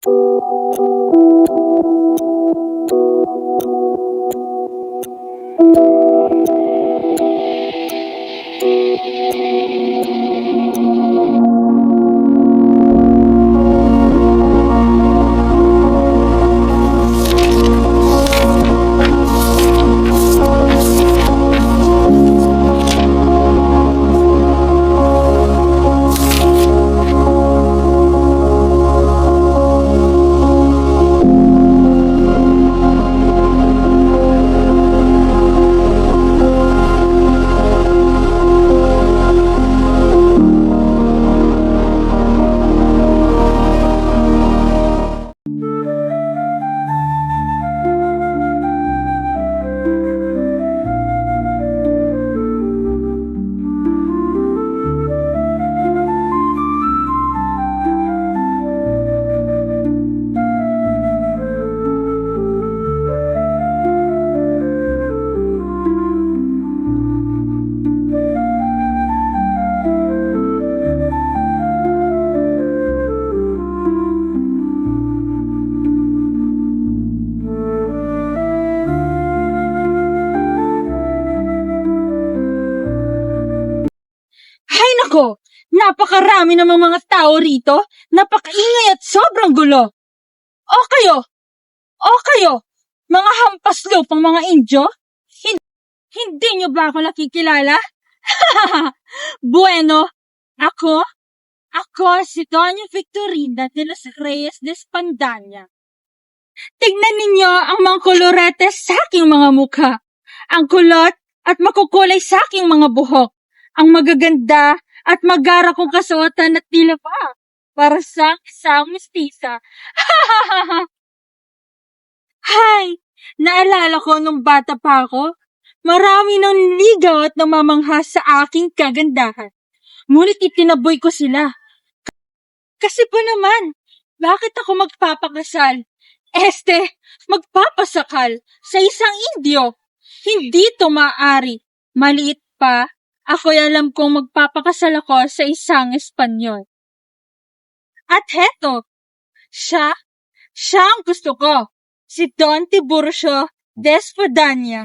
Hay nako! Napakarami namang mga tao rito, napakaingay at sobrang gulo. O kayo, mga hampas lupang mga Indyo? Hindi nyo ba ako nakikilala? Bueno, ako si Doña Victorina de los Reyes de Espandanya. Tignan ninyo ang mga kolorete sa aking mga mukha. Ang kulot at makukulay sa aking mga buhok. Ang magaganda at magara kong kasuotan at tila pa para sa isang mestiza. Hay! Naalala ko nung bata pa ako, marami nang ligaw at namamangha sa aking kagandahan. Ngunit itinaboy ko sila. Kasi po naman, bakit ako magpapakasal? Magpapasakal sa isang Indio. Hindi to maaari. Maliit pa, ako'y alam kong magpapakasal ako sa isang Espanyol. At heto, siya ang gusto ko. Si Don Tiburcio de Espadaña.